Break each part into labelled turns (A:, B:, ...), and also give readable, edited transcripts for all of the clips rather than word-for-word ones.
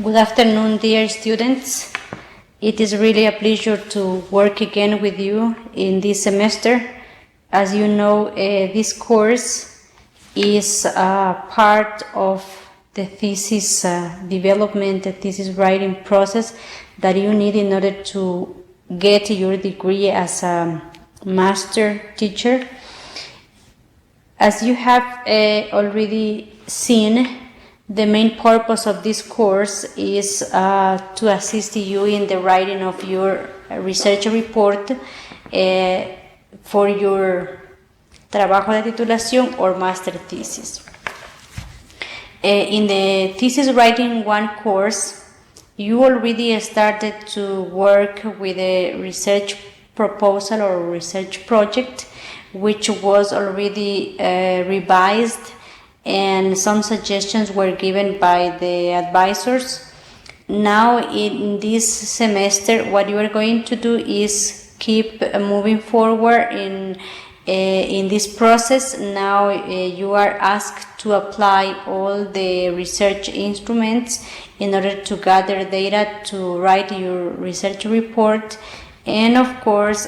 A: Good afternoon, dear students. It is really a pleasure to work again with you in this semester. As you know, this course is part of the thesis development, the thesis writing process that you need in order to get your degree as a master teacher. As you have already seen, the main purpose of this course is to assist you in the writing of your research report for your trabajo de titulación or master thesis. In the thesis writing 1 course, you already started to work with a research proposal or research project, which was already revised, and some suggestions were given by the advisors. Now in this semester, what you are going to do is keep moving forward in this process. Now you are asked to apply all the research instruments in order to gather data to write your research report. And of course,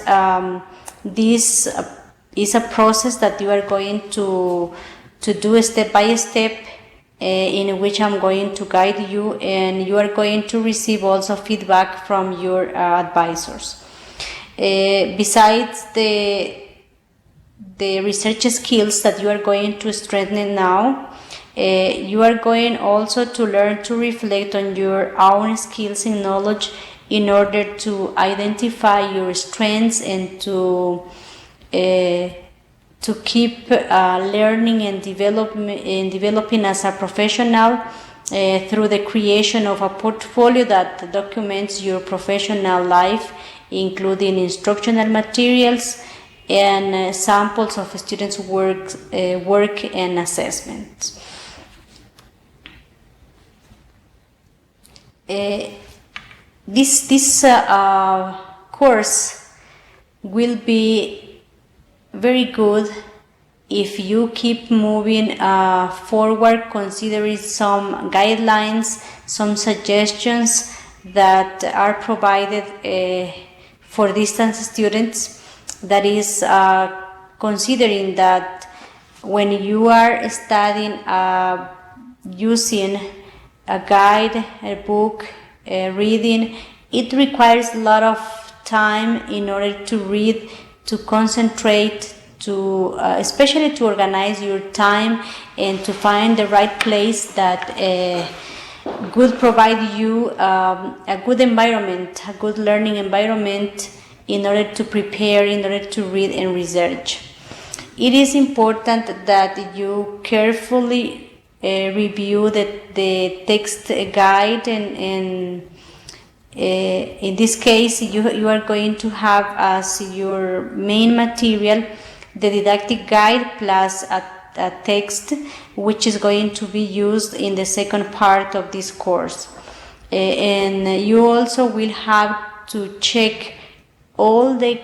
A: this is a process that you are going to do step by step, in which I'm going to guide you, and you are going to receive also feedback from your advisors. Besides the research skills that you are going to strengthen now, you are going also to learn to reflect on your own skills and knowledge in order to identify your strengths and to keep learning and developing as a professional through the creation of a portfolio that documents your professional life, including instructional materials and samples of students' work and assessments. This course will be very good if you keep moving forward, considering some guidelines, some suggestions that are provided for distance students. That is, considering that when you are studying using a guide, a book, reading, it requires a lot of time in order to read, to concentrate, to especially to organize your time and to find the right place that would provide you a good environment, a good learning environment in order to prepare, in order to read and research. It is important that you carefully review the text guide, and in this case, you are going to have as your main material the didactic guide plus a text, which is going to be used in the second part of this course. And you also will have to check all the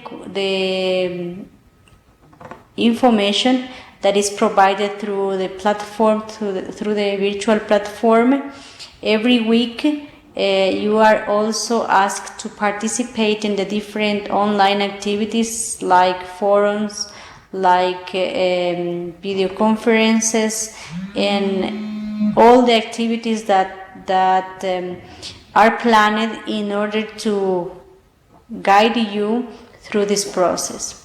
A: information that is provided through the platform, through the virtual platform. Every week, you are also asked to participate in the different online activities like forums, like video conferences, and all the activities that are planned in order to guide you through this process.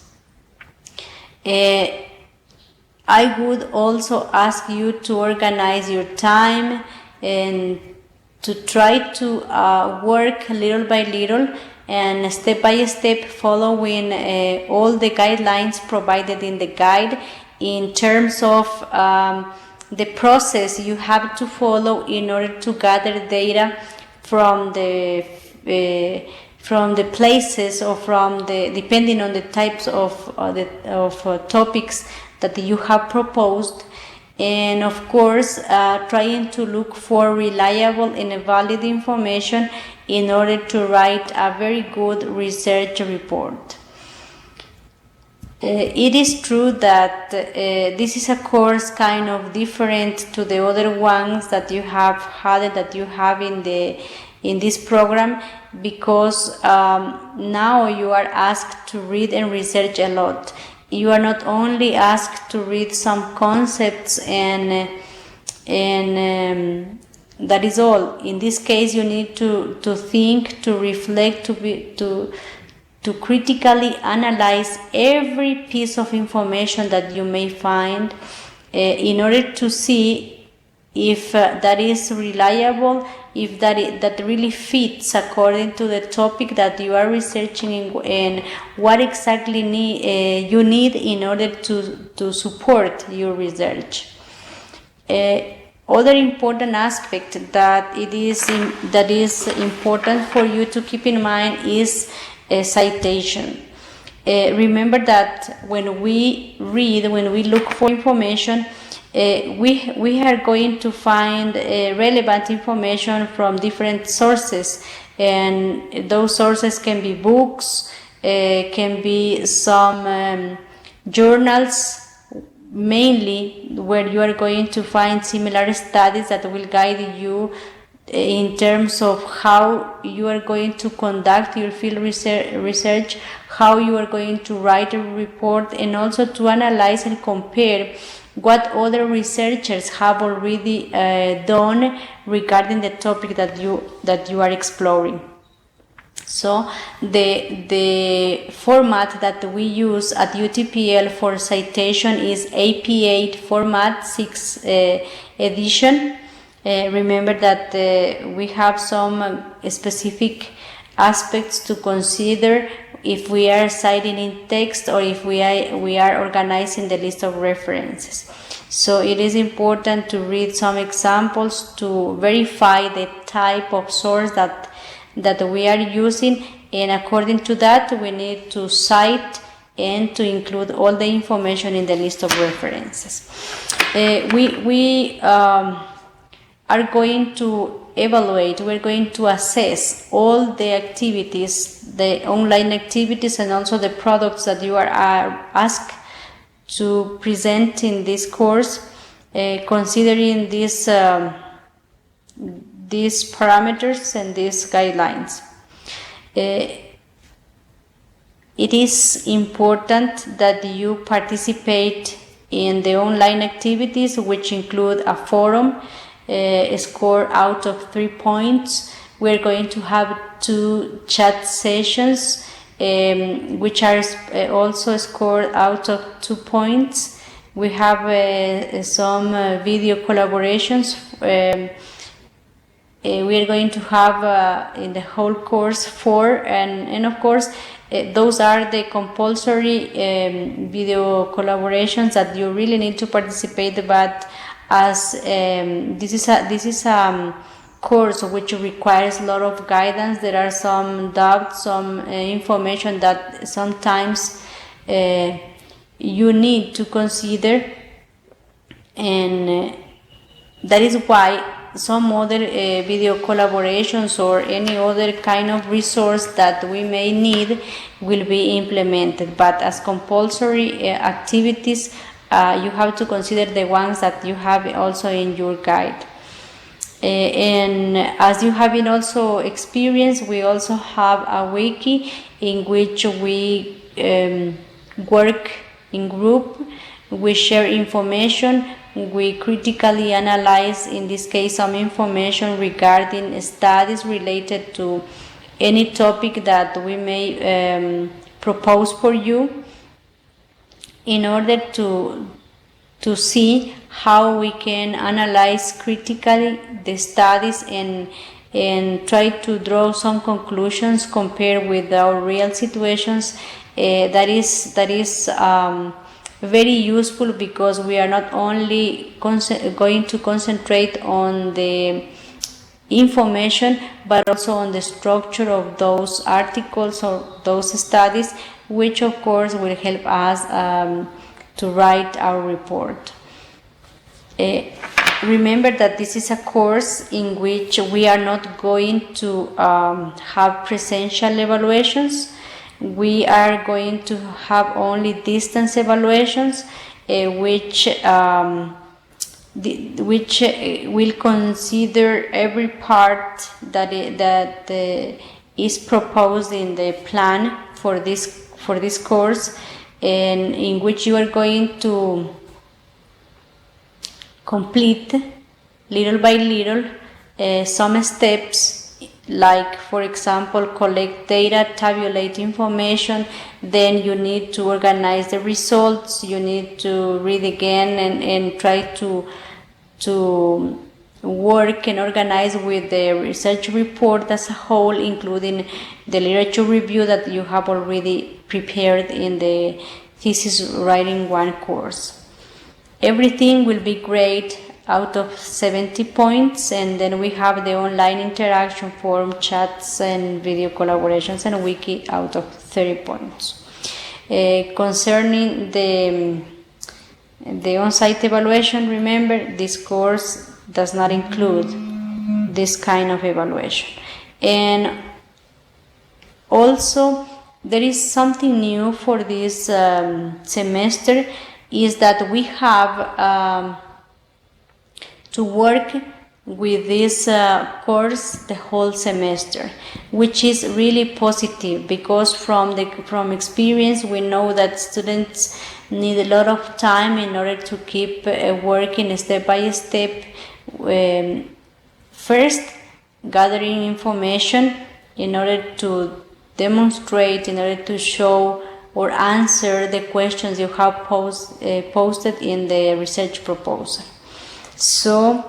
A: I would also ask you to organize your time and to try to work little by little and step by step, following all the guidelines provided in the guide in terms of the process you have to follow in order to gather data from the places, or depending on the types of topics that you have proposed, and of course trying to look for reliable and valid information in order to write a very good research report. It is true that this is a course kind of different to the other ones that you have had, that you have in this program, because now you are asked to read and research a lot. You are not only asked to read some concepts and that is all. In this case, you need to think, to reflect, to critically analyze every piece of information that you may find in order to see if that is reliable, if that really fits according to the topic that you are researching, and what exactly you need in order to support your research. Other important aspect that is important for you to keep in mind is citation. Remember that when we read, when we look for information, we are going to find relevant information from different sources, and those sources can be books, can be some journals, mainly where you are going to find similar studies that will guide you in terms of how you are going to conduct your field research, how you are going to write a report, and also to analyze and compare what other researchers have already done regarding the topic that you are exploring. So the format that we use at UTPL for citation is AP8 format, 6th edition. Remember that we have some specific aspects to consider if we are citing in text or if we are organizing the list of references. So it is important to read some examples to verify the type of source that we are using, and according to that we need to cite and to include all the information in the list of references. We are going to evaluate, we're going to assess all the activities, the online activities, and also the products that you are asked to present in this course, considering these parameters and these guidelines. It is important that you participate in the online activities, which include a forum, a score out of 3 points. We're going to have 2 chat sessions, which are also scored out of 2 points. We have some video collaborations. We are going to have in the whole course 4, and of course those are the compulsory video collaborations that you really need to participate. But as this is a course which requires a lot of guidance, there are some doubts, some information that sometimes you need to consider, and that is why some other video collaborations or any other kind of resource that we may need will be implemented. But as compulsory activities, you have to consider the ones that you have also in your guide. And as you have been also experienced, we also have a wiki in which we work in group, we share information, we critically analyze, in this case, some information regarding studies related to any topic that we may propose for you, in order to see how we can analyze critically the studies and try to draw some conclusions compared with our real situations. That is very useful, because we are not only going to concentrate on the information, but also on the structure of those articles or those studies, which of course will help us to write our report. Remember that this is a course in which we are not going to have presential evaluations. we are going to have only distance evaluations, which will consider every part that is proposed in the plan for this course, and in which you are going to complete little by little some steps, like, for example, collect data, tabulate information, then you need to organize the results, you need to read again and try to work and organize with the research report as a whole, including the literature review that you have already prepared in the thesis writing 1 course. Everything will be great out of 70 points, and then we have the online interaction forum, chats and video collaborations, and wiki out of 30 points. Concerning the on-site evaluation, remember, this course does not include this kind of evaluation. And also, there is something new for this semester, is that we have to work with this course the whole semester, which is really positive, because from experience we know that students need a lot of time in order to keep working step by step. First, gathering information in order to demonstrate, in order to show or answer the questions you have posted in the research proposal. So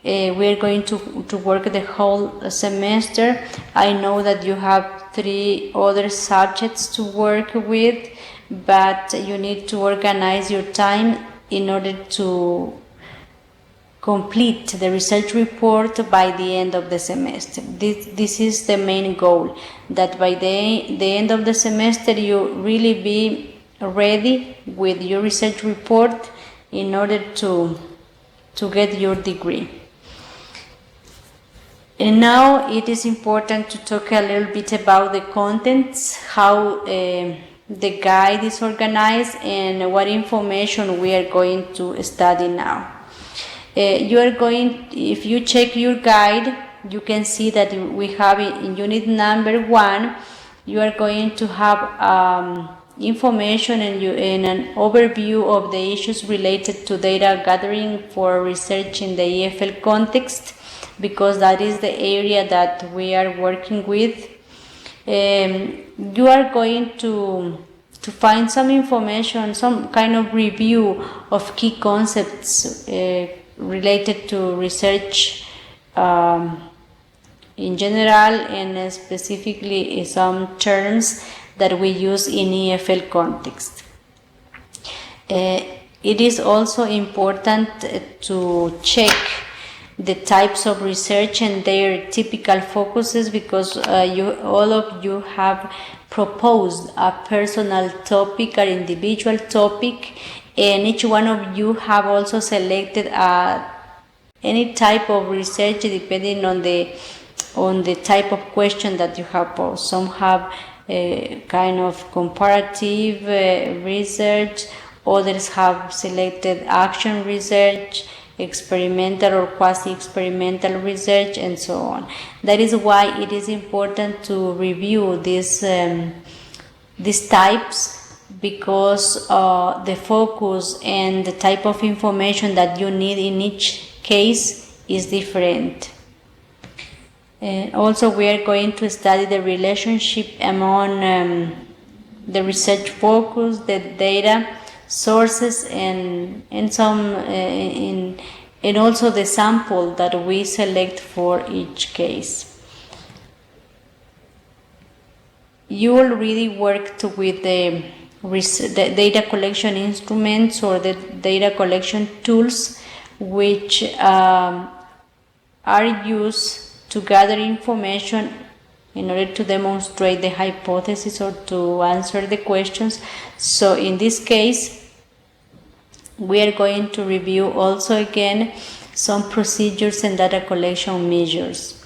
A: we are going to work the whole semester. I know that you have 3 other subjects to work with, but you need to organize your time in order to complete the research report by the end of the semester. This is the main goal, that by the end of the semester you really be ready with your research report in order to get your degree. And now it is important to talk a little bit about the contents, how the guide is organized, and what information we are going to study now. If you check your guide, you can see that we have in unit number 1, you are going to have information and an overview of the issues related to data gathering for research in the EFL context, because that is the area that we are working with. You are going to find some information, some kind of review of key concepts related to research in general, and specifically some terms that we use in EFL context. It is also important to check the types of research and their typical focuses, because all of you have proposed a personal topic or individual topic, and each one of you have also selected any type of research depending on the type of question that you have posed. Some have a kind of comparative research, others have selected action research, experimental or quasi-experimental research, and so on. That is why it is important to review these types, because the focus and the type of information that you need in each case is different. Also, we are going to study the relationship among the research focus, the data sources, and also the sample that we select for each case. You already worked with the data collection instruments or the data collection tools, which are used to gather information in order to demonstrate the hypothesis or to answer the questions. So in this case, we are going to review also again some procedures and data collection measures.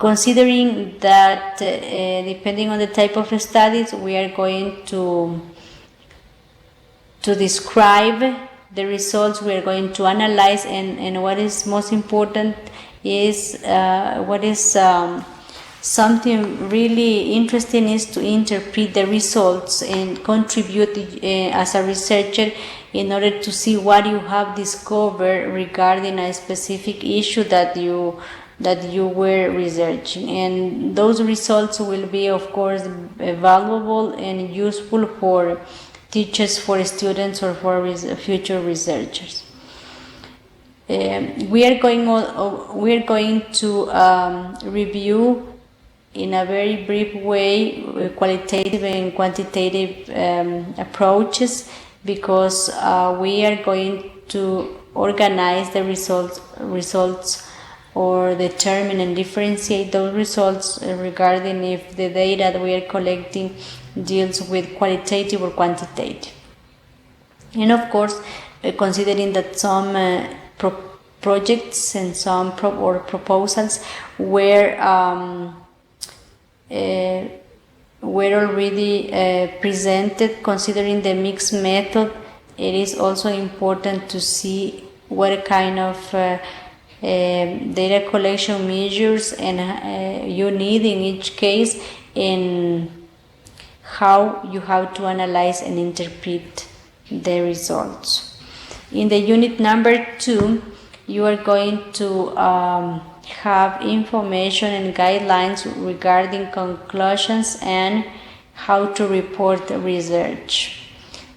A: considering that depending on the type of studies, we are going to describe the results, we are going to analyze, and what is most important is what is something really interesting is to interpret the results and contribute as a researcher in order to see what you have discovered regarding a specific issue that you were researching. And those results will be, of course, valuable and useful for teachers, for students, or for future researchers. We are going to review in a very brief way qualitative and quantitative approaches, because we are going to organize the results or determine and differentiate those results regarding if the data that we are collecting deals with qualitative or quantitative. And of course, considering that some projects and some proposals were already presented, considering the mixed method, it is also important to see what kind of data collection measures and you need in each case, and how you have to analyze and interpret the results. In the unit number 2, you are going to have information and guidelines regarding conclusions and how to report research.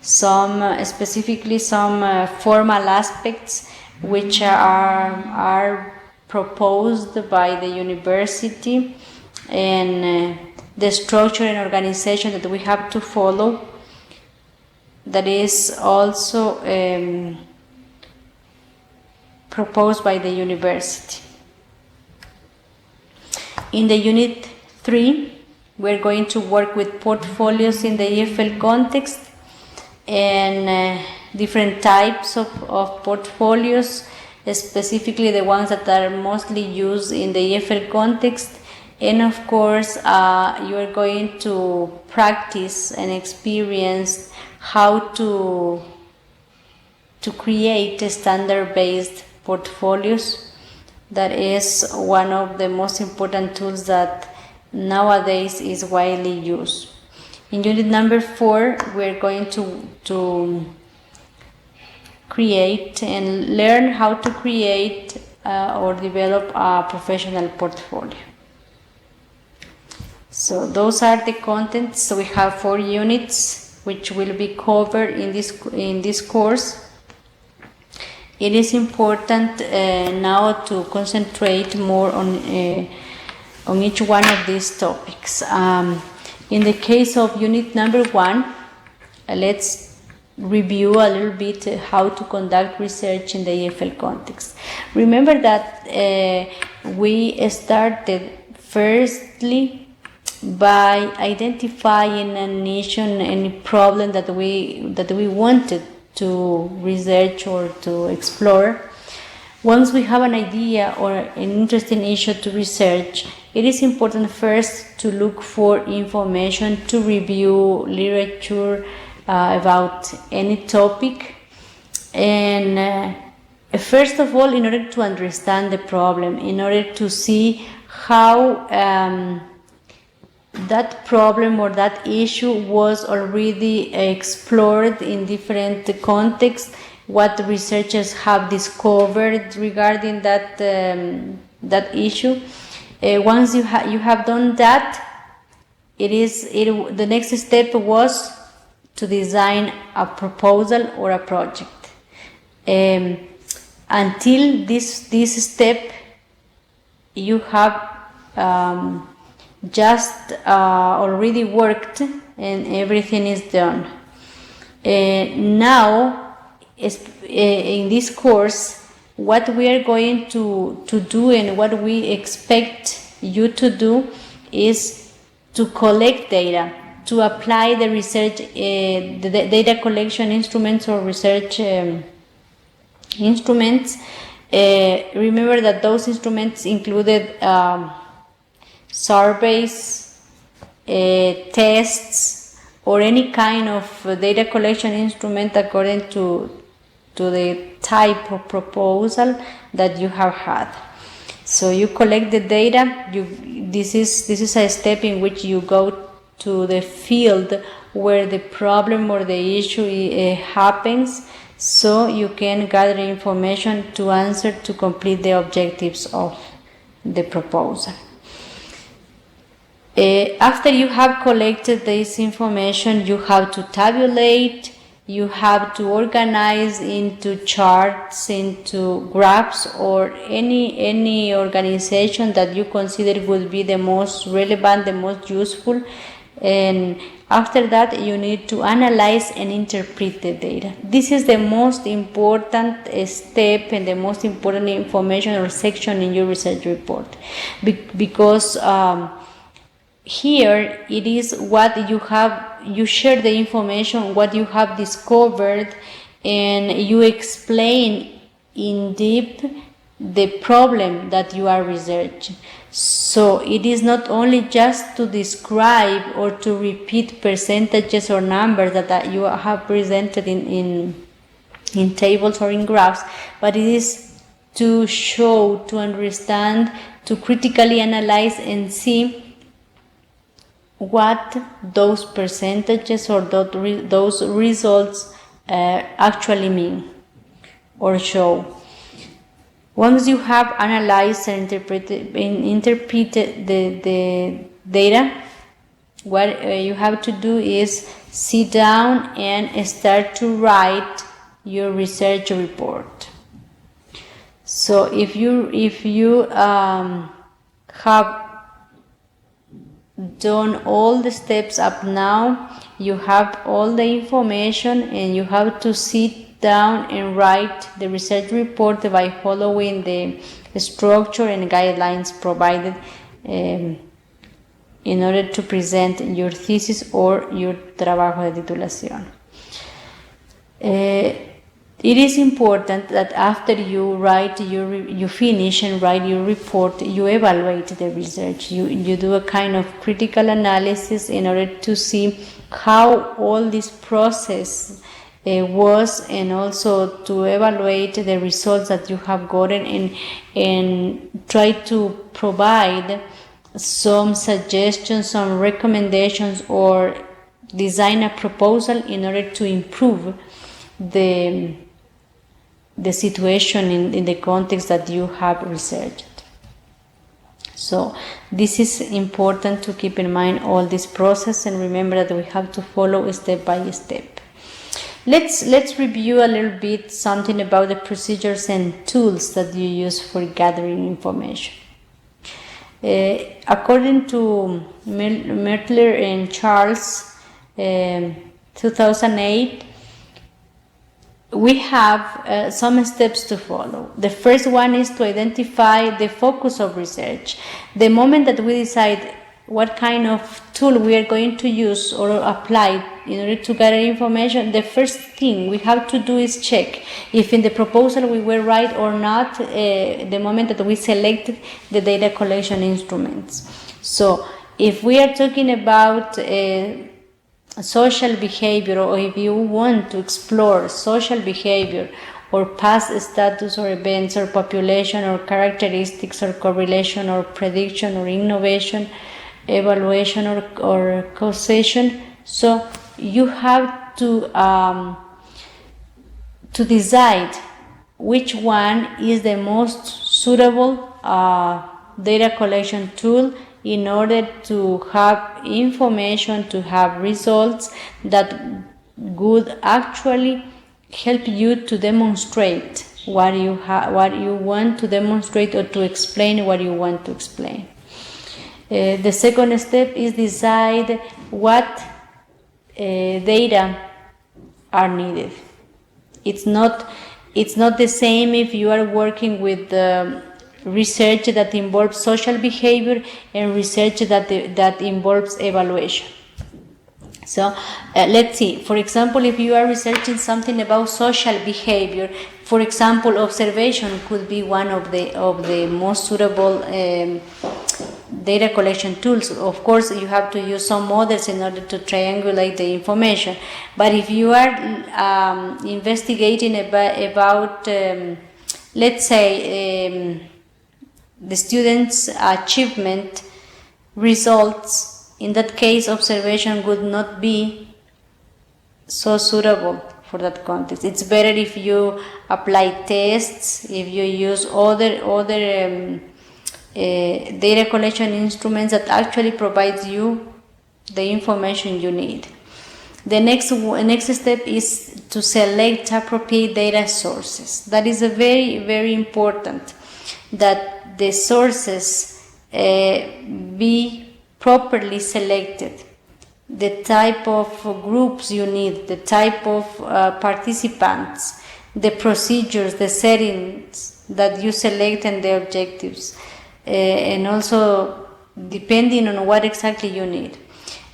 A: Specifically some formal aspects which are proposed by the university, and the structure and organization that we have to follow, that is also proposed by the university. In the unit 3, we're going to work with portfolios in the EFL context and different types of portfolios, specifically the ones that are mostly used in the EFL context. And of course, you are going to practice and experience how to create standard-based portfolios. That is one of the most important tools that nowadays is widely used. In unit number 4, we're going to create and learn how to create or develop a professional portfolio. So those are the contents. So we have 4 units which will be covered in this course. It is important now to concentrate more on each one of these topics. In the case of unit number 1, let's review a little bit how to conduct research in the EFL context. Remember that we started firstly by identifying an issue and a problem that we wanted to research or to explore. Once we have an idea or an interesting issue to research, it is important first to look for information, to review literature about any topic, and first of all, in order to understand the problem, in order to see how that problem or that issue was already explored in different contexts, what researchers have discovered regarding that issue. Once you have done that, the next step was to design a proposal or a project. Until this step, you have just already worked and everything is done. Now, in this course, what we are going to do and what we expect you to do is to collect data, to apply the research, the data collection instruments or research instruments. Remember that those instruments included surveys, tests, or any kind of data collection instrument according to the type of proposal that you have had. So you collect the data. This is a step in which you go to the field where the problem or the issue happens, so you can gather information to answer to complete the objectives of the proposal. After you have collected this information, you have to tabulate, you have to organize into charts, into graphs, or any organization that you consider would be the most relevant, the most useful. And after that, you need to analyze and interpret the data. This is the most important step and the most important information or section in your research report, because here it is what you have, you share the information, what you have discovered, and you explain in depth the problem that you are researching. So it is not only just to describe or to repeat percentages or numbers that you have presented in tables or in graphs, but it is to show, to understand, to critically analyze and see what those percentages or those results actually mean or show. Once you have analyzed and interpreted the data, what you have to do is sit down and start to write your research report. So if you have done all the steps up now, you have all the information, and you have to sit down and write the research report by following the structure and guidelines provided in order to present your thesis or your trabajo de titulación. It is important that after you finish and write your report, you evaluate the research. You do a kind of critical analysis in order to see how all this process was, and also to evaluate the results that you have gotten, and try to provide some suggestions, some recommendations, or design a proposal in order to improve the situation in the context that you have researched. So this is important to keep in mind all this process, and remember that we have to follow step by step. Let's review a little bit something about the procedures and tools that you use for gathering information. According to Mgtr and Charles, 2008, we have some steps to follow. The first one is to identify the focus of research. The moment that we decide what kind of tool we are going to use or apply in order to gather information, the first thing we have to do is check if in the proposal we were right or not the moment that we selected the data collection instruments. So if we are talking about social behavior, or if you want to explore social behavior or past status or events or population or characteristics or correlation or prediction or innovation, evaluation or causation, so you have to decide which one is the most suitable data collection tool in order to have information, to have results that would actually help you to demonstrate what you want to demonstrate, or to explain what you want to explain. The second step is decide what data are needed. It's not the same if you are working with research that involves social behavior and research that involves evaluation. So let's see. For example, if you are researching something about social behavior, for example, observation could be one of the most suitable data collection tools. Of course, you have to use some models in order to triangulate the information. But if you are investigating about let's say the students' achievement results, in that case observation would not be so suitable for that context. It's better if you apply tests, if you use other data collection instruments that actually provides you the information you need. The next step is to select appropriate data sources. That is a very important, that the sources be properly selected, the type of groups you need, the type of participants, the procedures, the settings that you select, and the objectives, and also depending on what exactly you need.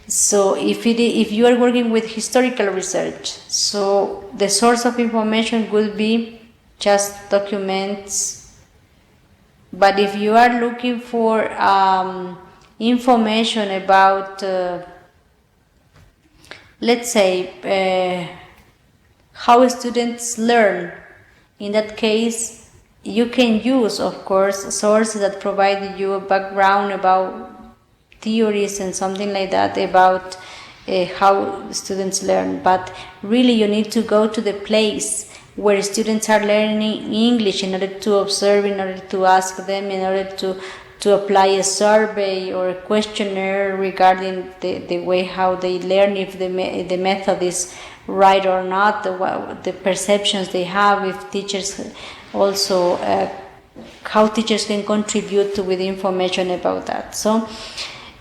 A: So if you are working with historical research, so the source of information would be just documents. But if you are looking for information about let's say how students learn, in that case you can use, of course, sources that provide you a background about theories and something like that about how students learn. But really you need to go to the place where students are learning English in order to observe, in order to ask them, in order to apply a survey or a questionnaire regarding the way how they learn, if the method is right or not, the perceptions they have, if teachers also how teachers can contribute with information about that. So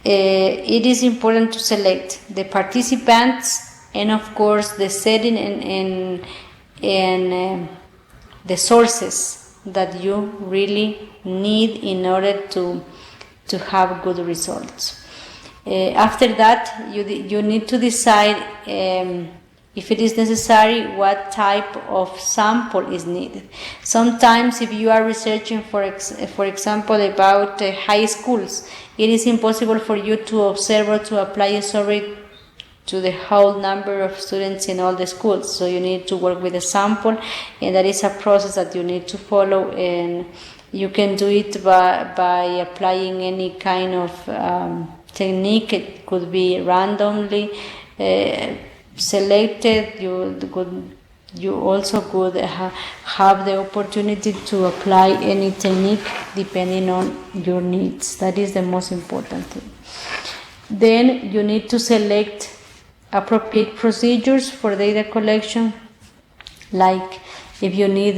A: it is important to select the participants and of course the setting and the sources that you really need in order to have good results. After that, you need to decide if it is necessary, what type of sample is needed. Sometimes if you are researching, for example, about high schools, it is impossible for you to observe or to apply a survey to the whole number of students in all the schools. So you need to work with a sample, and that is a process that you need to follow, and you can do it by applying any kind of technique. It could be randomly selected. You also could have the opportunity to apply any technique depending on your needs. That is the most important thing. Then you need to select appropriate procedures for data collection, like if you need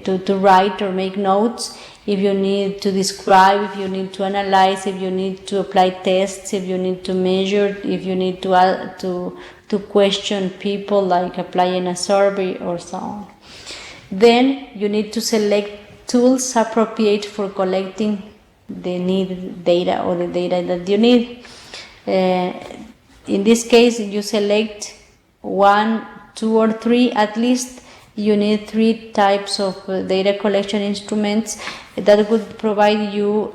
A: to write or make notes, if you need to describe, if you need to analyze, if you need to apply tests, if you need to measure, if you need to question people, like applying a survey or so on. Then you need to select tools appropriate for collecting the needed data or the data that you need. In this case, you select 1, 2, or 3 at least. You need 3 types of data collection instruments that would provide you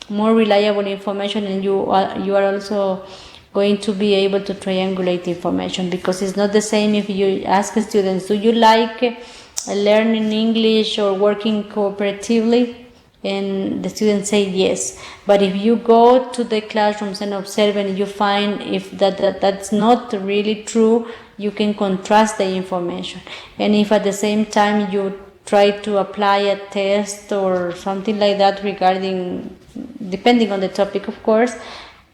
A: more reliable information, and you are also going to be able to triangulate information, because it's not the same if you ask students, do you like learning English or working cooperatively? And the students say yes. But if you go to the classrooms and observe and you find if that's not really true, you can contrast the information. And if at the same time you try to apply a test or something like that depending on the topic, of course,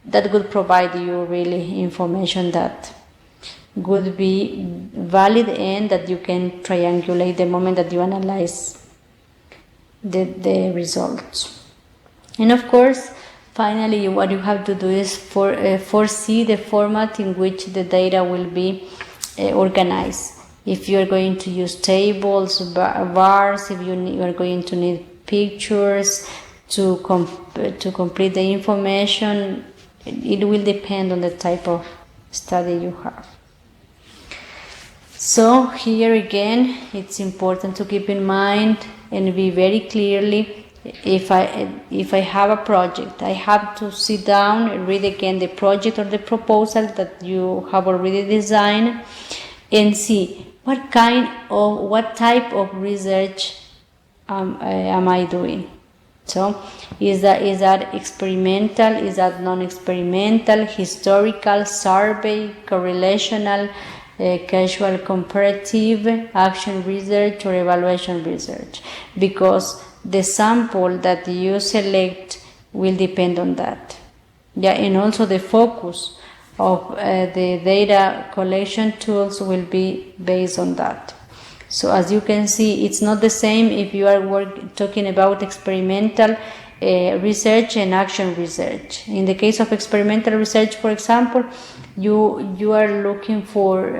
A: that would provide you really information that would be valid and that you can triangulate the moment that you analyze the results. And of course, finally, what you have to do is foresee the format in which the data will be organized. If you are going to use tables, bars, if you are going to need pictures to complete the information, it will depend on the type of study you have. So here again, it's important to keep in mind and be very clearly if I have a project, I have to sit down and read again the project or the proposal that you have already designed and see what type of research am I doing. So is that experimental, is that non-experimental, historical, survey, correlational, casual comparative, action research, or evaluation research? Because the sample that you select will depend on that. Yeah, and also the focus of the data collection tools will be based on that. So as you can see, it's not the same if you are talking about experimental research and action research. In the case of experimental research, for example, you are looking for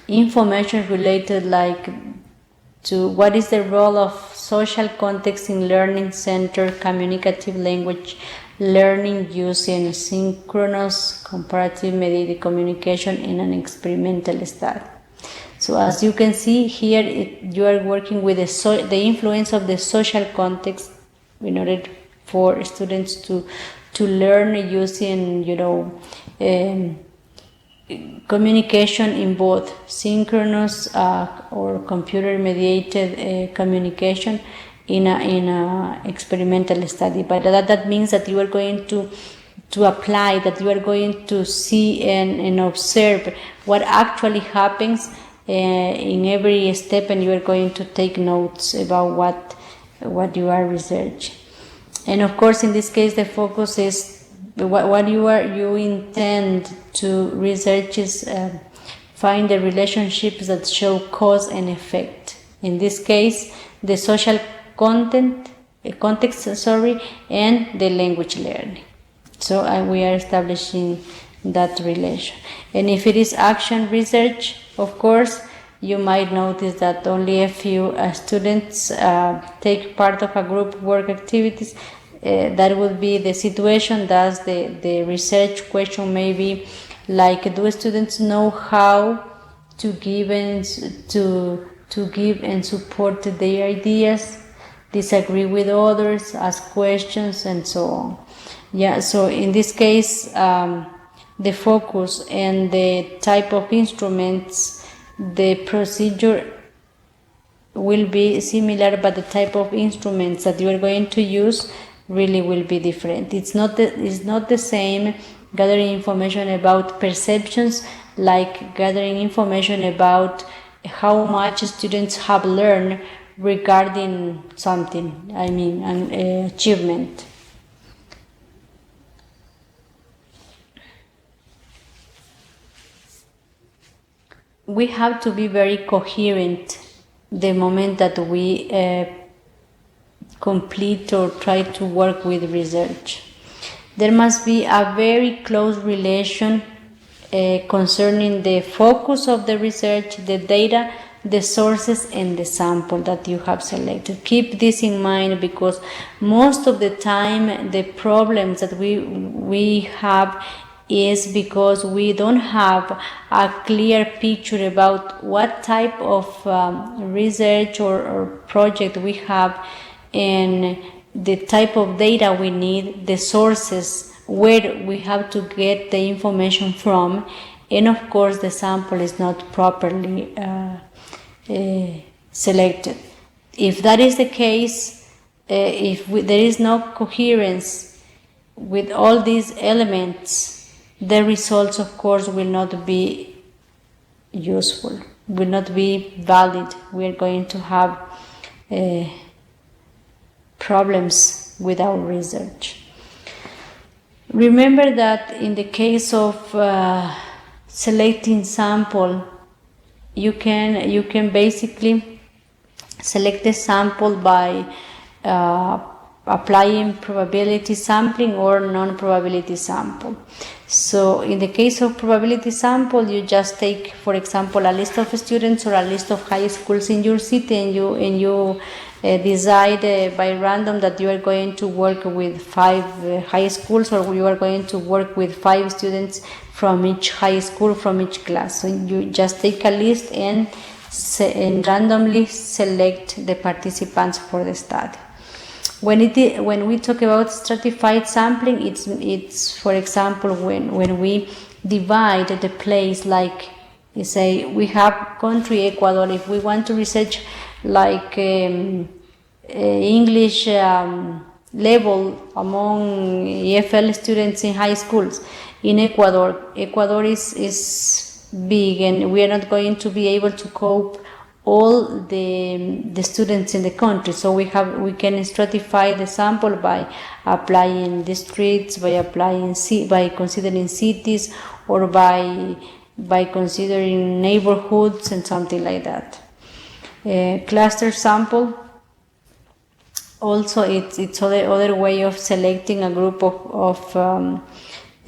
A: information related like to what is the role of social context in learning center communicative language learning using synchronous comparative mediated communication in an experimental study. So as you can see here, you are working with the influence of the social context in order for students to learn using, communication in both synchronous or computer-mediated communication in a experimental study. But that means that you are going to apply, that you are going to see and observe what actually happens in every step, and you are going to take notes about what you are researching. And of course, in this case, the focus is what you intend to research is find the relationships that show cause and effect. In this case, the social context, and the language learning. So we are establishing that relation. And if it is action research, of course, you might notice that only a few students take part of a group work activities. That would be the situation. Thus, the research question may be like, do students know how to give and support their ideas, disagree with others, ask questions, and so on. Yeah. So in this case, the focus and the type of instruments, the procedure will be similar, but the type of instruments that you are going to use really will be different. It's not the same gathering information about perceptions like gathering information about how much students have learned regarding something, an achievement. We have to be very coherent the moment that we complete or try to work with research. There must be a very close relation concerning the focus of the research, the data, the sources, and the sample that you have selected. Keep this in mind, because most of the time the problems that we have is because we don't have a clear picture about what type of research or project we have, and the type of data we need, the sources, where we have to get the information from, and of course the sample is not properly selected. If that is the case, if there is no coherence with all these elements, the results, of course, will not be useful, will not be valid. We are going to have problems with our research. Remember that in the case of selecting sample, you can basically select the sample by applying probability sampling or non-probability sample. So in the case of probability sample, you just take, for example, a list of students or a list of high schools in your city, and you decide by random that you are going to work with 5 high schools, or you are going to work with 5 students from each high school, from each class. So you just take a list and and randomly select the participants for the study. When we talk about stratified sampling, it's for example when we divide the place, like you say we have country Ecuador. If we want to research like English level among EFL students in high schools in Ecuador, Ecuador is big, and we are not going to be able to cope all the students in the country. So we can stratify the sample by applying districts, by considering cities, or by considering neighborhoods and something like that. Cluster sample. Also, it's other way of selecting a group of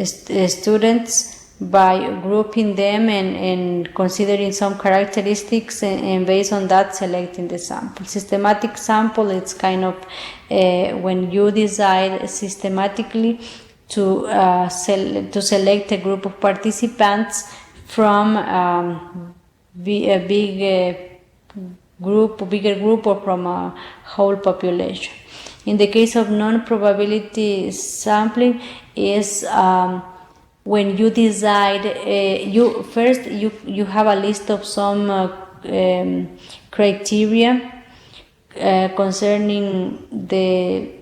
A: students by grouping them and considering some characteristics, and based on that selecting the sample. Systematic sample, it's kind of when you decide systematically to select a group of participants from a bigger group or from a whole population. In the case of non-probability sampling is when you decide, you have a list of some criteria concerning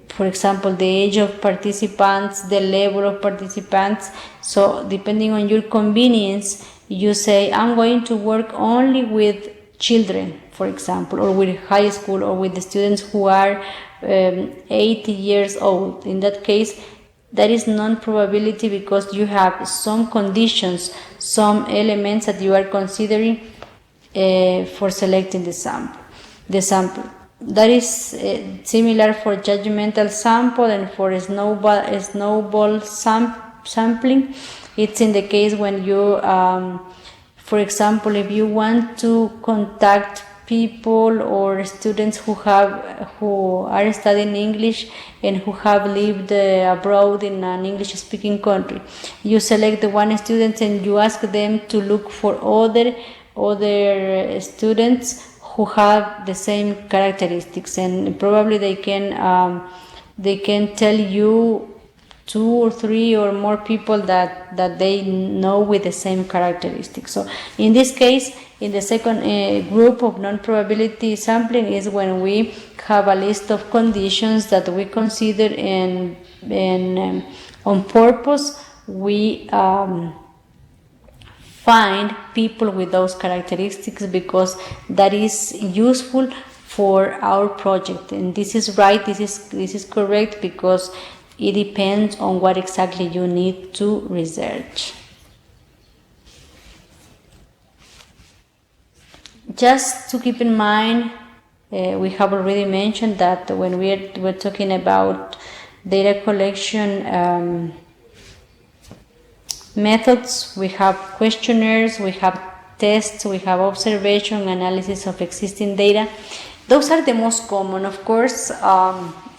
A: for example, the age of participants, the level of participants. So depending on your convenience, you say, I'm going to work only with children, for example, or with high school, or with the students who are 80 years old. In that case, that is non-probability, because you have some conditions, some elements that you are considering for selecting the sample. That is similar for judgmental sample and for snowball sampling. It's in the case when you, for example, if you want to contact people or students who are studying English and who have lived abroad in an English-speaking country, you select the one student and you ask them to look for other students who have the same characteristics, and probably they can tell you 2 or 3 or more people that they know with the same characteristics. So in this case, in the second group of non-probability sampling is when we have a list of conditions that we consider, and on purpose we find people with those characteristics, because that is useful for our project. And this is right, this is correct, because it depends on what exactly you need to research. Just to keep in mind, we have already mentioned that when we're talking about data collection methods, we have questionnaires, we have tests, we have observation, analysis of existing data. Those are the most common, of course.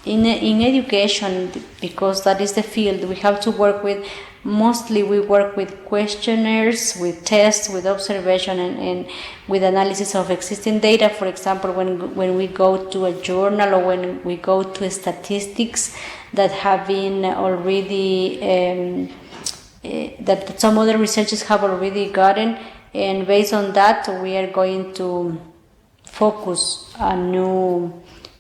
A: In education, because that is the field we have to work with, mostly we work with questionnaires, with tests, with observation, and with analysis of existing data. For example, when we go to a journal, or when we go to statistics that have been already that some other researchers have already gotten, and based on that we are going to focus a new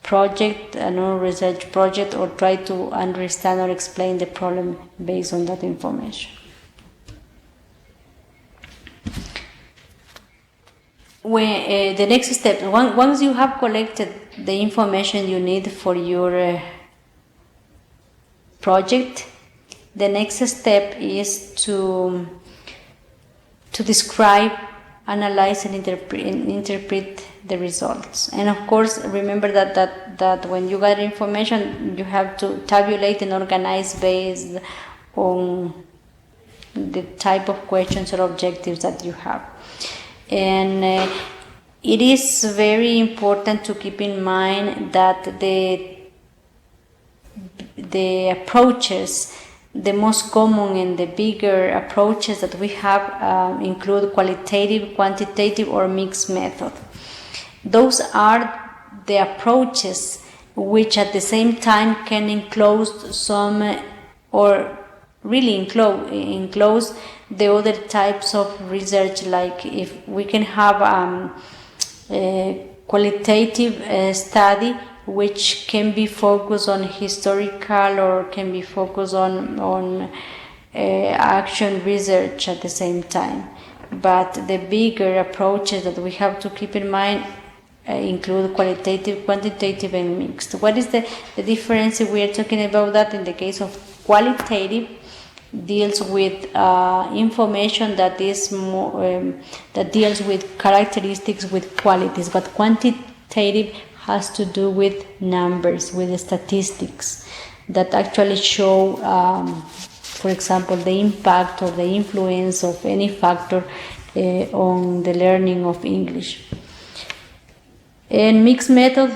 A: project, a new research project, or try to understand or explain the problem based on that information. When the next step, once you have collected the information you need for your project, the next step is to describe, analyze, and interpret the results. And of course, remember that when you got information, you have to tabulate and organize based on the type of questions or objectives that you have. And it is very important to keep in mind that the approaches, the most common and the bigger approaches that we have include qualitative, quantitative, or mixed method. Those are the approaches which at the same time can enclose some or really enclose the other types of research, like if we can have a qualitative study which can be focused on historical or can be focused on action research at the same time. But the bigger approaches that we have to keep in mind include qualitative, quantitative, and mixed. What is the difference? We are talking about that in the case of qualitative, deals with information that is more that deals with characteristics, with qualities, but quantitative has to do with numbers, with the statistics that actually show, for example, the impact or the influence of any factor on the learning of English. And mixed method,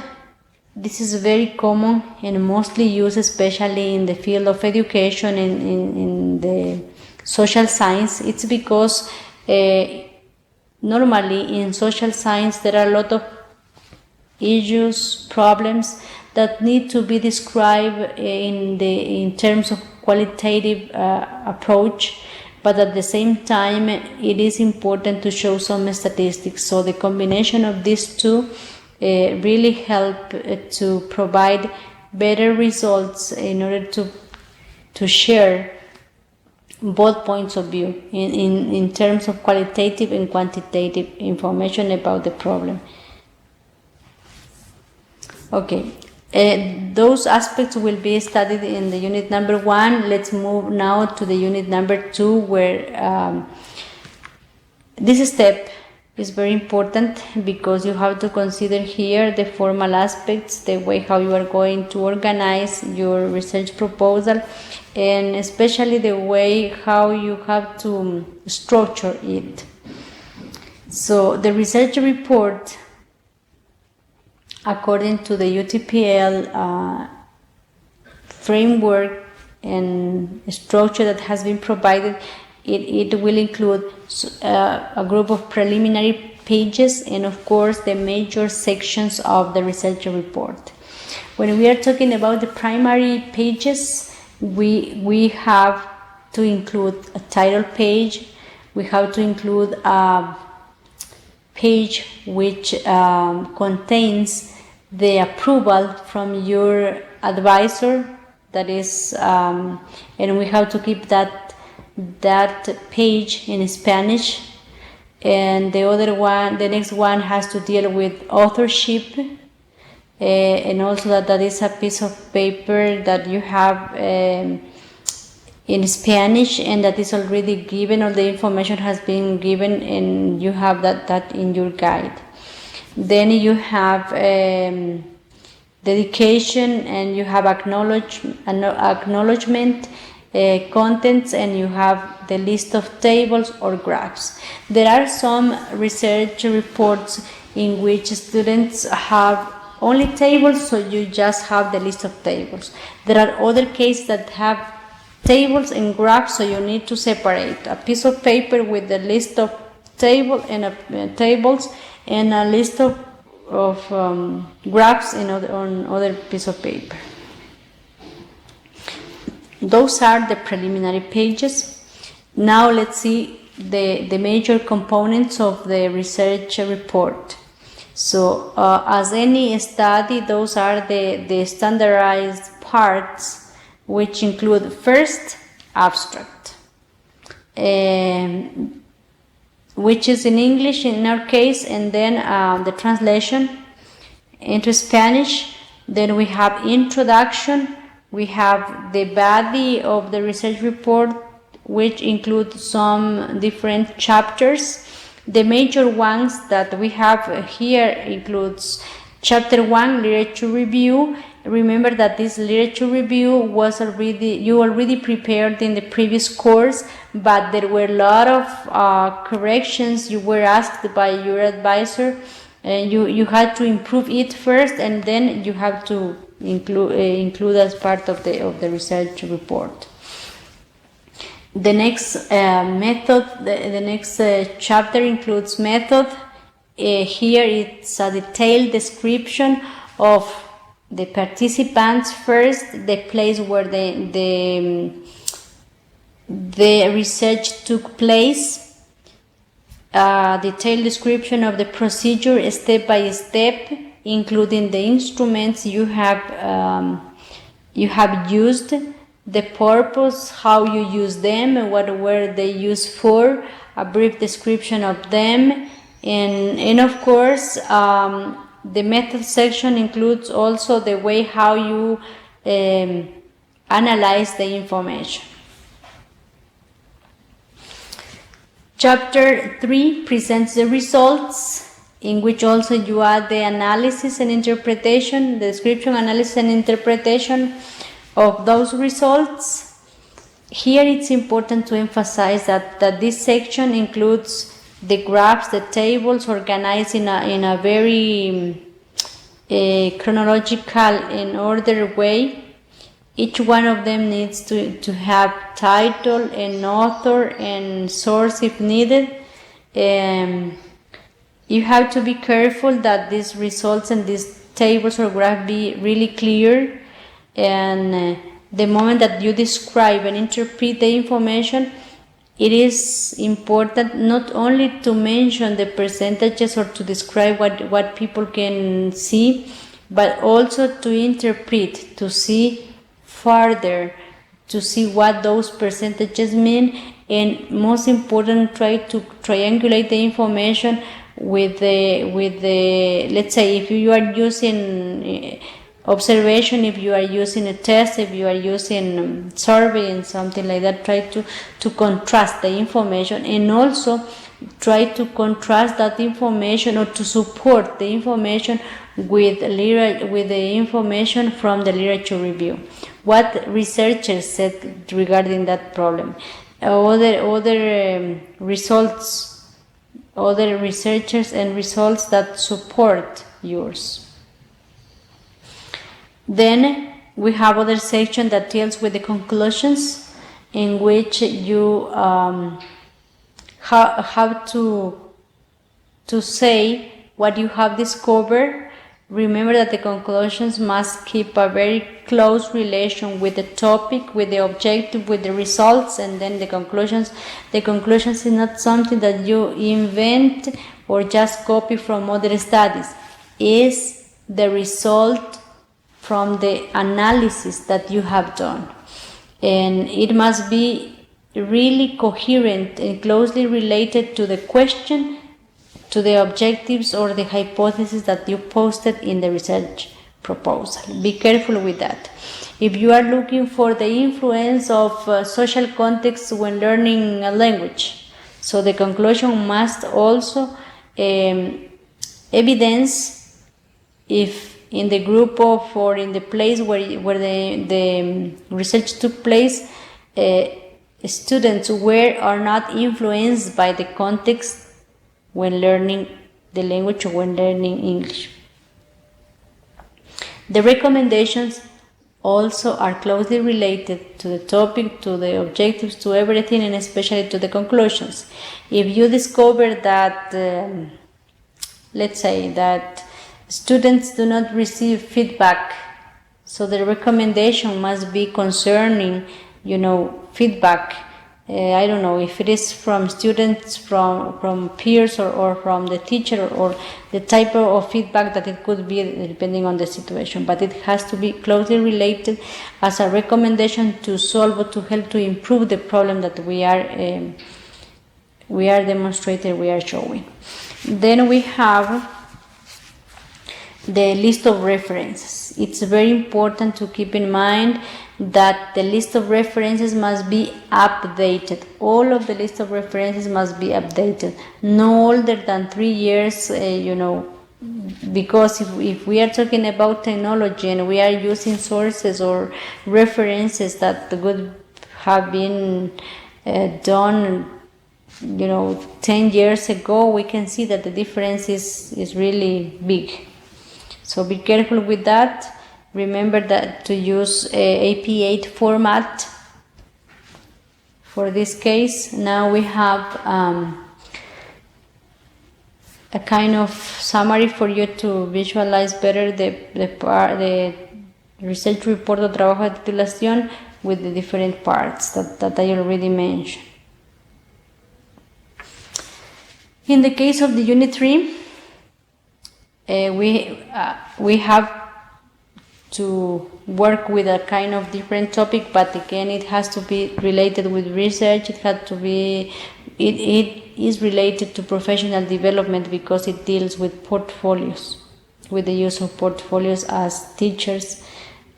A: this is very common and mostly used especially in the field of education and in the social science. It's because normally in social science there are a lot of issues, problems that need to be described in terms of qualitative approach, but at the same time it is important to show some statistics. So the combination of these two really help to provide better results in order to share both points of view in terms of qualitative and quantitative information about the problem. Okay, those aspects will be studied in the unit number 1. Let's move now to the unit number 2, where this step is very important because you have to consider here the formal aspects, the way how you are going to organize your research proposal, and especially the way how you have to structure it. So the research report, according to the UTPL framework and structure that has been provided, it will include a group of preliminary pages and of course the major sections of the research report. When we are talking about the primary pages, we have to include a title page, we have to include a page which contains the approval from your advisor, that is, and we have to keep that page in Spanish, and the next one has to deal with authorship, and also that is a piece of paper that you have in Spanish and that is already given, or the information has been given and you have that in your guide. Then you have dedication, and you have acknowledgement, contents, and you have the list of tables or graphs. There are some research reports in which students have only tables, so you just have the list of tables. There are other cases that have tables and graphs, so you need to separate a piece of paper with the list of tables and a list of graphs on other piece of paper. Those are the preliminary pages. Now let's see the major components of the research report. So as any study, those are the standardized parts, which include first, abstract, which is in English in our case, and then the translation into Spanish. Then we have introduction. We have the body of the research report, which includes some different chapters. The major ones that we have here includes chapter 1, literature review. Remember that this literature review was you already prepared in the previous course, but there were a lot of corrections you were asked by your advisor, and you had to improve it first, and then you have to include as part of the research report. The next method, the next chapter includes method, Here it's a detailed description of the participants first, the place where the research took place, a detailed description of the procedure step by step, including the instruments you have used, the purpose, how you use them, and what were they used for, a brief description of them, and of course the method section includes also the way how you analyze the information. Chapter 3 presents the results, in which also you add the analysis and interpretation, the description, analysis, and interpretation of those results. Here it's important to emphasize that this section includes the graphs, the tables organized in a very chronological and ordered way. Each one of them needs to have title and author and source if needed. You have to be careful that these results and these tables or graphs be really clear, and the moment that you describe and interpret the information, it is important not only to mention the percentages or to describe what people can see, but also to interpret, to see further, to see what those percentages mean, and most important, try to triangulate the information with the let's say, if you are using observation, if you are using a test, if you are using survey and something like that, try to contrast the information, and also try to contrast that information or to support the information with the information from the literature review. What researchers said regarding that problem, other results, other researchers and results that support yours. Then we have other section that deals with the conclusions, in which you have to say what you have discovered. Remember that the conclusions must keep a very close relation with the topic, with the objective, with the results, and then the conclusions. The conclusions is not something that you invent or just copy from other studies. It's the result from the analysis that you have done, and it must be really coherent and closely related to the question, to the objectives or the hypothesis that you posted in the research proposal. Be careful with that. If you are looking for the influence of social context when learning a language, so the conclusion must also evidence if in the group of or in the place where the research took place, students were or not influenced by the context when learning the language or when learning English. The recommendations also are closely related to the topic, to the objectives, to everything, and especially to the conclusions. If you discover that, let's say that students do not receive feedback, so the recommendation must be concerning, feedback. I don't know if it is from students, from peers, or from the teacher, or the type of feedback that it could be depending on the situation. But it has to be closely related as a recommendation to solve or to help to improve the problem that we are demonstrating, we are showing. Then we have the list of references. It's very important to keep in mind that the list of references must be updated. All of the list of references must be updated, no older than 3 years, because if we are talking about technology and we are using sources or references that would have been done 10 years ago, we can see that the difference is really big. So be careful with that. Remember that to use AP8 format for this case. Now we have a kind of summary for you to visualize better the research report o trabajo de titulación with the different parts that I already mentioned. In the case of the Unit 3, we have to work with a kind of different topic, but again it has to be related with research. It is related to professional development because it deals with portfolios, with the use of portfolios as teachers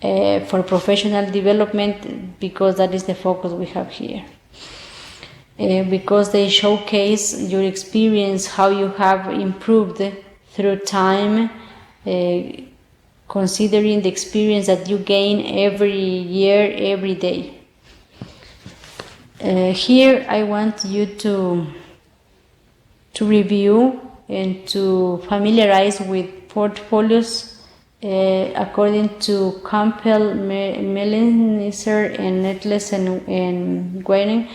A: for professional development, because that is the focus we have here. Because they showcase your experience, how you have improved through time, considering the experience that you gain every year, every day. Here I want you to review and to familiarize with portfolios according to Campbell, Melliser, and Nettles and Guerin,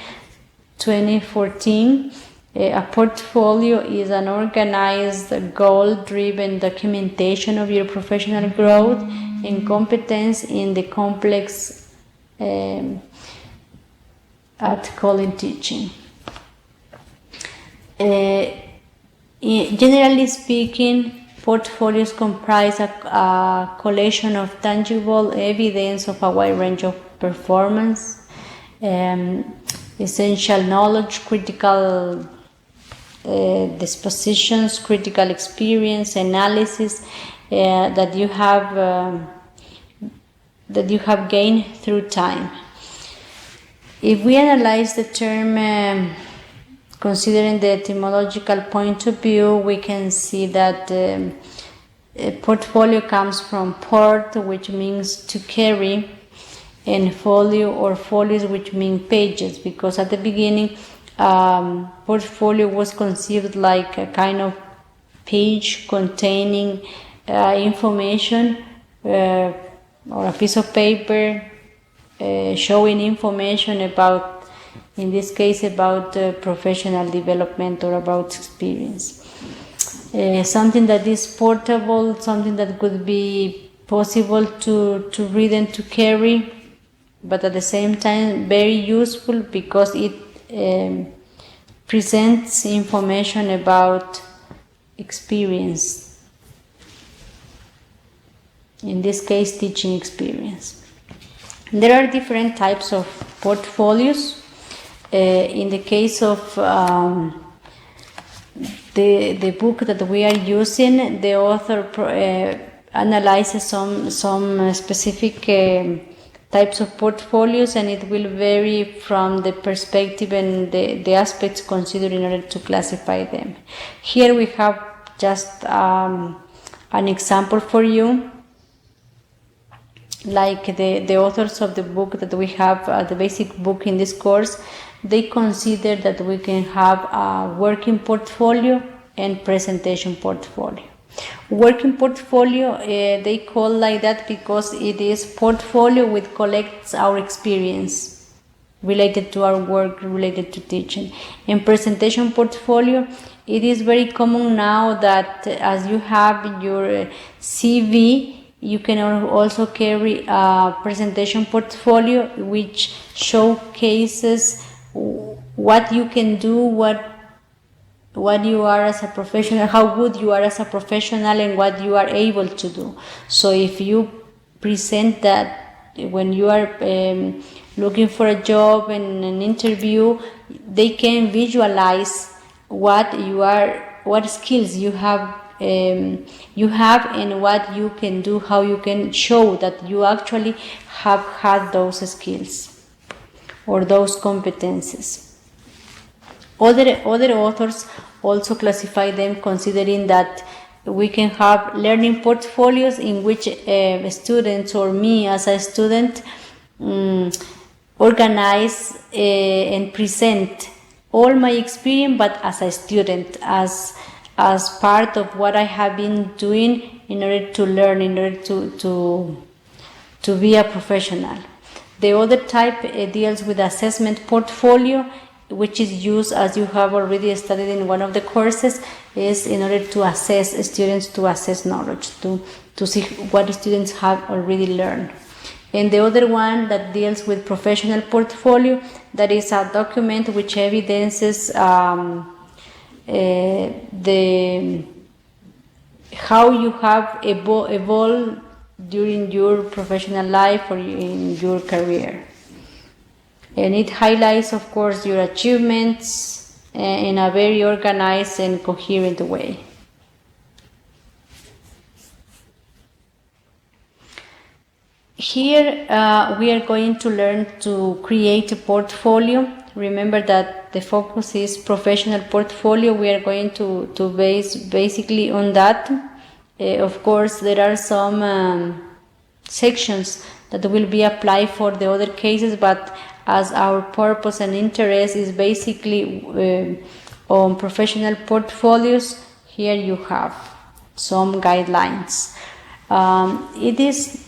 A: 2014. A portfolio is an organized, goal-driven documentation of your professional growth and competence in the complex article in teaching. Generally speaking, portfolios comprise a collection of tangible evidence of a wide range of performance, essential knowledge, critical dispositions, critical experience, analysis that you have gained through time. If we analyze the term considering the etymological point of view, we can see that a portfolio comes from port, which means to carry, and folio or folios, which mean pages, because at the beginning portfolio was conceived like a kind of page containing information or a piece of paper showing information about, in this case, about professional development or about experience. Something that is portable, something that could be possible to read and to carry, but at the same time very useful because it presents information about experience, in this case teaching experience. There are different types of portfolios. In the case of the book that we are using, the author analyzes some specific types of portfolios, and it will vary from the perspective and the aspects considered in order to classify them. Here we have just an example for you. Like the authors of the book that we have, the basic book in this course, they consider that we can have a working portfolio and presentation portfolio. Working portfolio, they call like that because it is portfolio which collects our experience related to our work, related to teaching. In presentation portfolio, it is very common now that as you have your CV, you can also carry a presentation portfolio which showcases what you can do, what you are as a professional, how good you are as a professional, and what you are able to do. So if you present that when you are looking for a job and an interview, they can visualize what skills you have and what you can do, how you can show that you actually have had those skills or those competences. Other authors also classify them considering that we can have learning portfolios in which students or me as a student organize and present all my experience, but as a student, as part of what I have been doing in order to learn, in order to be a professional. The other type deals with assessment portfolio, which is used, as you have already studied in one of the courses, is in order to assess students, to assess knowledge, to see what students have already learned. And the other one that deals with professional portfolio, that is a document which evidences how you have evolved during your professional life or in your career. And it highlights, of course, your achievements in a very organized and coherent way. Here we are going to learn to create a portfolio. Remember that the focus is professional portfolio. We are going to base basically on that. Of course, there are some sections that will be applied for the other cases, but as our purpose and interest is basically on professional portfolios, here you have some guidelines. It is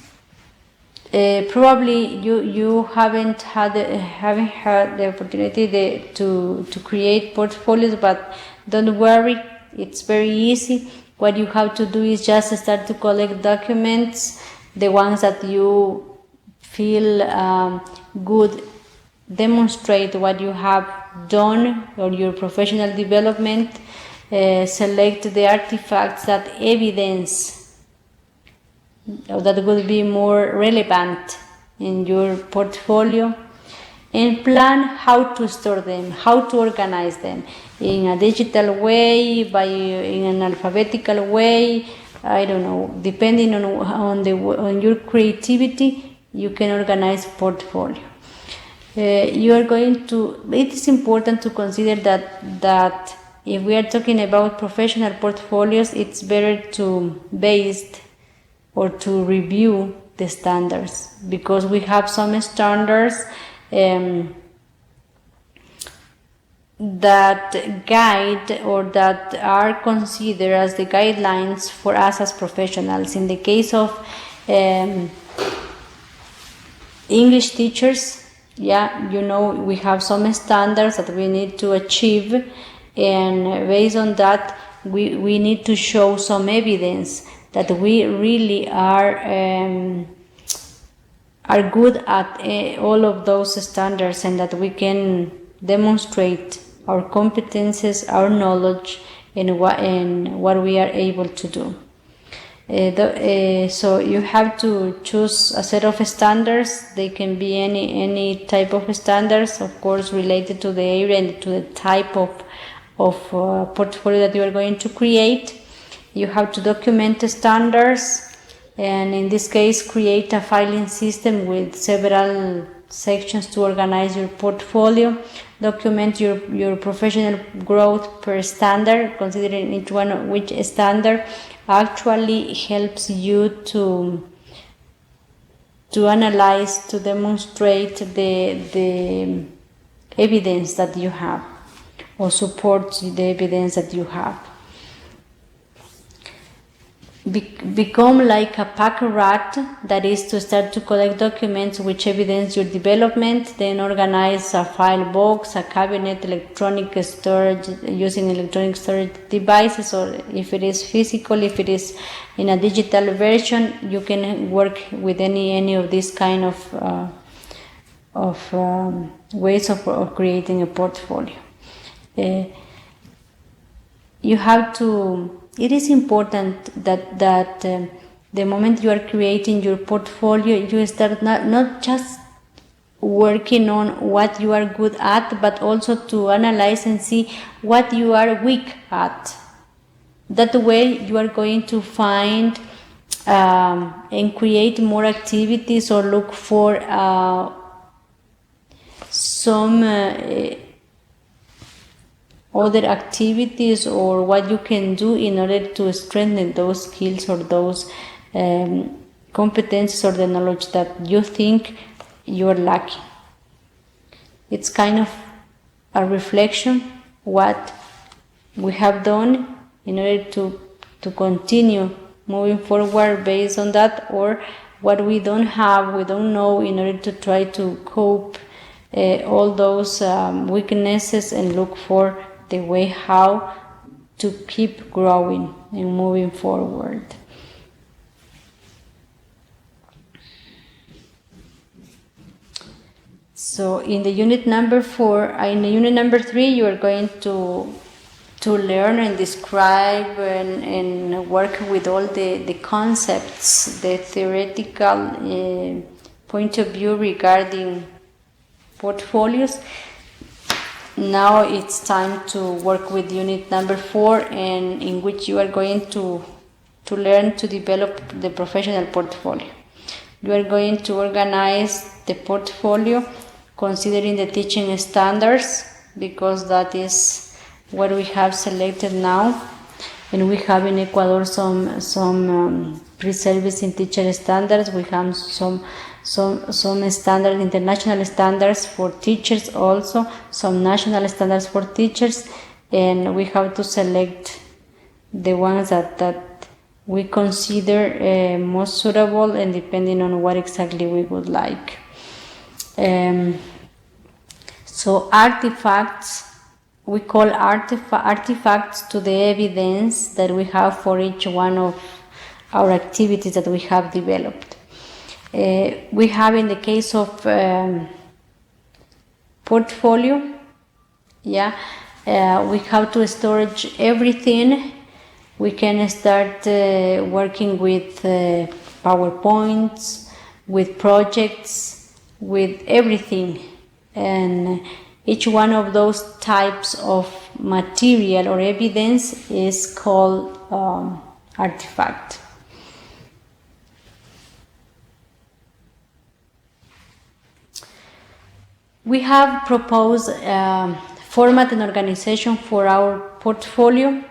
A: probably you haven't had the opportunity to create portfolios, but don't worry, it's very easy. What you have to do is just start to collect documents, the ones that you feel good, demonstrate what you have done or your professional development, select the artifacts that evidence or that would be more relevant in your portfolio, and plan how to store them, how to organize them in a digital way, in an alphabetical way. I don't know, depending on your creativity, you can organize portfolio. You are going to. It is important to consider that if we are talking about professional portfolios, it's better to base or to review the standards, because we have some standards that guide or that are considered as the guidelines for us as professionals. In the case of English teachers, we have some standards that we need to achieve, and based on that, we need to show some evidence that we really are good at all of those standards, and that we can demonstrate our competences, our knowledge, and what we are able to do. So you have to choose a set of standards. They can be any type of standards, of course, related to the area and to the type of portfolio that you are going to create. You have to document the standards, and in this case, create a filing system with several sections to organize your portfolio. Document your professional growth per standard, considering each one of which standard actually helps you to analyze, to demonstrate the evidence that you have, or support the evidence that you have. Become like a pack rat, that is to start to collect documents which evidence your development, then organize a file box, a cabinet, electronic storage, using electronic storage devices, or if it is physical, if it is in a digital version, you can work with any of these kind of ways of creating a portfolio. You have to. It is important that the moment you are creating your portfolio, you start not just working on what you are good at, but also to analyze and see what you are weak at. That way you are going to find and create more activities, or look for some other activities, or what you can do in order to strengthen those skills or those competences or the knowledge that you think you are lacking. It's kind of a reflection what we have done in order to continue moving forward based on that, or what we don't have, we don't know, in order to try to cope all those weaknesses and look for the way how to keep growing and moving forward. So in the unit number 3, you are going to learn and describe and work with all the concepts, the theoretical point of view regarding portfolios. Now it's time to work with unit number 4, and in which you are going to learn to develop the professional portfolio. You are going to organize the portfolio considering the teaching standards, because that is what we have selected now, and we have in Ecuador some pre-service teacher standards. We have some standard, international standards for teachers, also some national standards for teachers, and we have to select the ones that we consider most suitable, and depending on what exactly we would like. So artifacts, we call artifacts to the evidence that we have for each one of our activities that we have developed. We have, in the case of portfolio, we have to storage everything. We can start working with PowerPoints, with projects, with everything, and each one of those types of material or evidence is called artifact. We have proposed format and organization for our portfolio,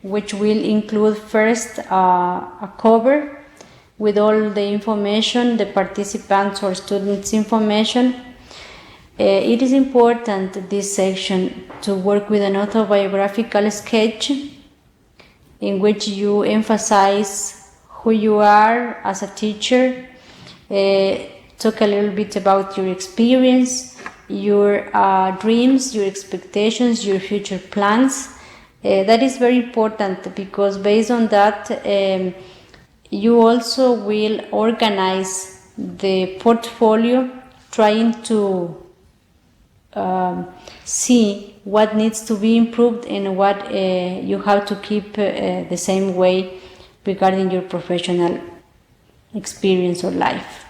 A: which will include first a cover with all the information, the participants or students' information. It is important, this section, to work with an autobiographical sketch in which you emphasize who you are as a teacher, talk a little bit about your experience, your dreams, your expectations, your future plans. That is very important, because based on that, you also will organize the portfolio, trying to see what needs to be improved and what you have to keep the same way regarding your professional experience or life.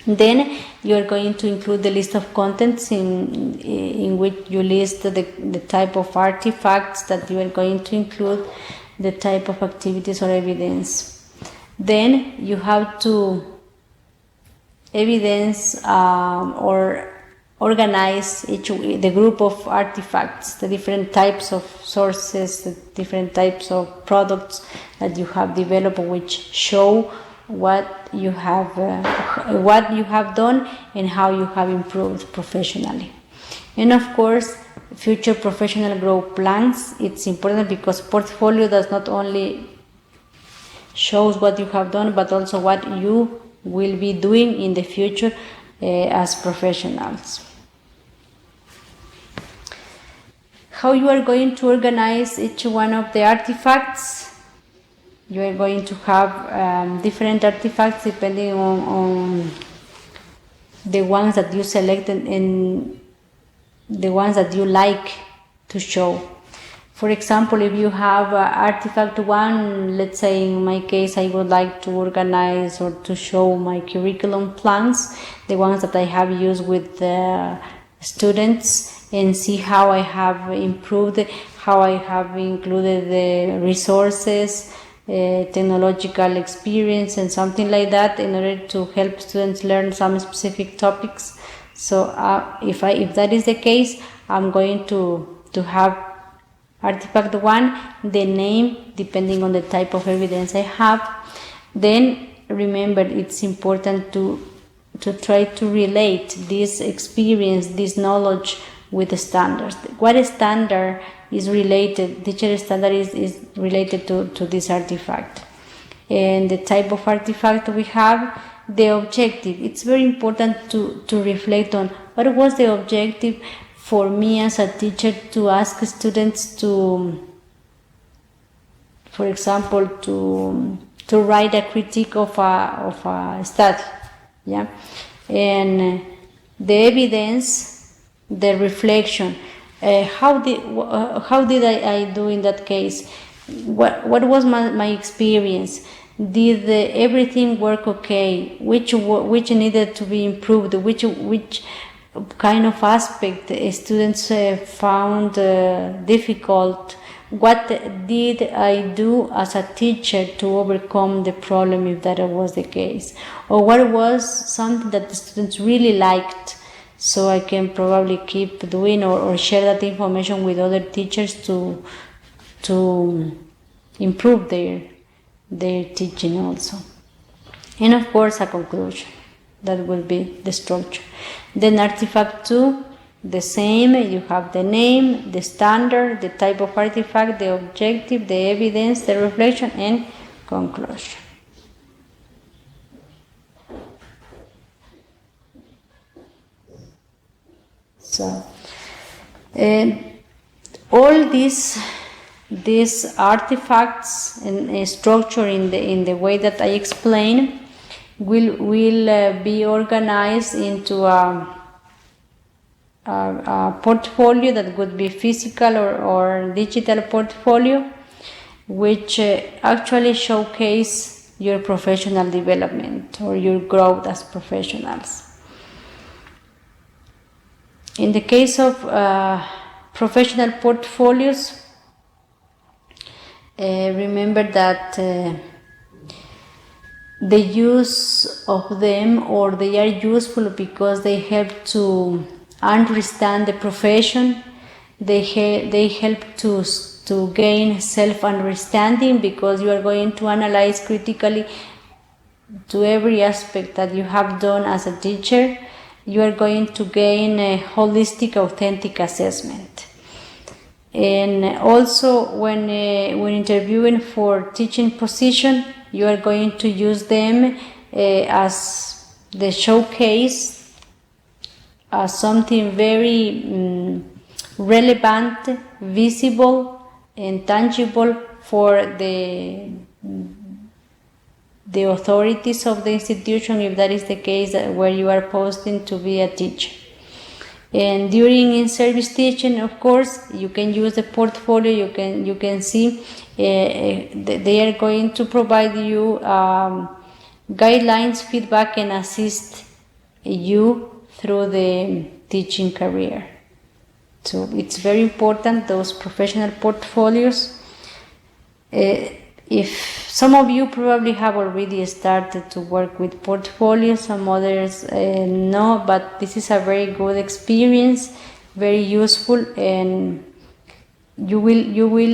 A: Then you are going to include the list of contents in which you list the type of artifacts that you are going to include, the type of activities or evidence. Then you have to evidence or organize the group of artifacts, the different types of sources, the different types of products that you have developed, which show what you have done and how you have improved professionally. And of course, future professional growth plans. It's important because portfolio does not only shows what you have done, but also what you will be doing in the future as professionals. How you are going to organize each one of the artifacts. You are going to have different artifacts depending on the ones that you selected and the ones that you like to show. For example, if you have artifact 1, let's say in my case I would like to organize or to show my curriculum plans, the ones that I have used with students, and see how I have improved, how I have included the resources, technological experience and something like that, in order to help students learn some specific topics. So if that is the case, I'm going to have artifact 1, the name depending on the type of evidence I have. Then remember, it's important to try to relate this experience, this knowledge with the standards. What standard is related, teacher standard is related to this artifact. And the type of artifact we have, the objective. It's very important to reflect on what was the objective for me as a teacher to ask students to, for example, to write a critique of a study, yeah, and the evidence, the reflection. How did I do in that case? What was my experience? Did everything work okay? Which needed to be improved? Which kind of aspect students found difficult? What did I do as a teacher to overcome the problem, if that was the case? Or what was something that the students really liked, so I can probably keep doing or share that information with other teachers to improve their teaching also. And of course a conclusion. That will be the structure. Then artifact 2, the same. You have the name, the standard, the type of artifact, the objective, the evidence, the reflection, and conclusion. So, all these artifacts and structure in the way that I explain will be organized into a portfolio that would be physical or digital portfolio, which actually showcase your professional development or your growth as professionals. In the case of professional portfolios, remember that the use of them, or they are useful because they help to understand the profession. They help to gain self-understanding, because you are going to analyze critically to every aspect that you have done as a teacher. You are going to gain a holistic, authentic assessment. And also when interviewing for teaching position, you are going to use them as the showcase, as something very relevant, visible, and tangible for the authorities of the institution, if that is the case where you are posting to be a teacher. And during in-service teaching, of course, you can use the portfolio. You can see they are going to provide you guidelines, feedback, and assist you through the teaching career. So it's very important, those professional portfolios. If some of you probably have already started to work with portfolios, some others no, but this is a very good experience, very useful, and you will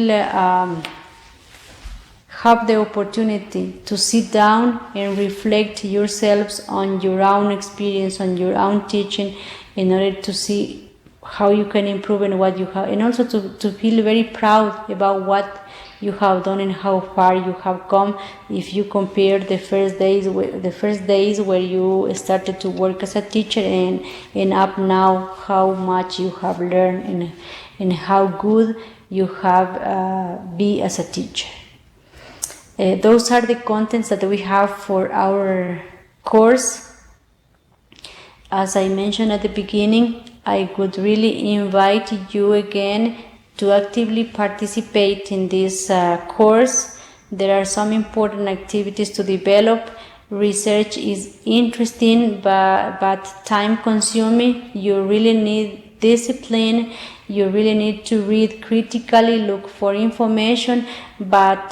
A: have the opportunity to sit down and reflect yourselves on your own experience, on your own teaching, in order to see how you can improve and what you have, and also to feel very proud about what you have done and how far you have come. If you compare the first days where you started to work as a teacher and up now, how much you have learned and how good you have be as a teacher. Those are the contents that we have for our course. As I mentioned at the beginning, I would really invite you again to actively participate in this course. There are some important activities to develop. Research is interesting but time consuming. You really need discipline. You really need to read critically, look for information, but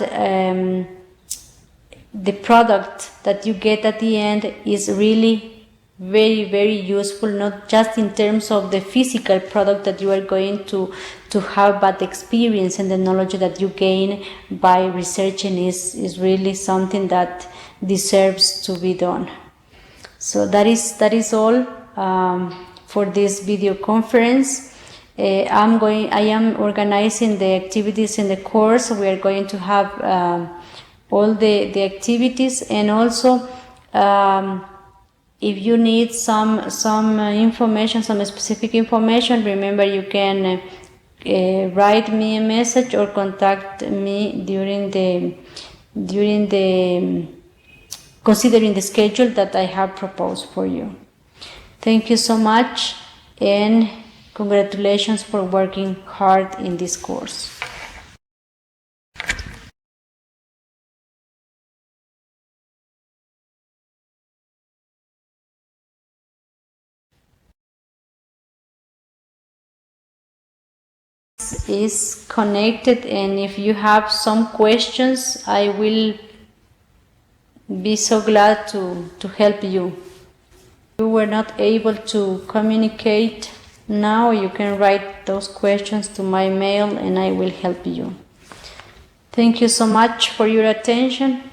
A: the product that you get at the end is really very, very useful, not just in terms of the physical product that you are going to have, but the experience and the knowledge that you gain by researching is really something that deserves to be done. So that is all for this video conference. I am organizing the activities in the course. We are going to have all the activities, and also If you need some information, some specific information, remember you can write me a message or contact me during the considering the schedule that I have proposed for you. Thank you so much, and congratulations for working hard in this course. Is connected, and if you have some questions, I will be so glad to help you. If you were not able to communicate now, you can write those questions to my mail and I will help you. Thank you so much for your attention.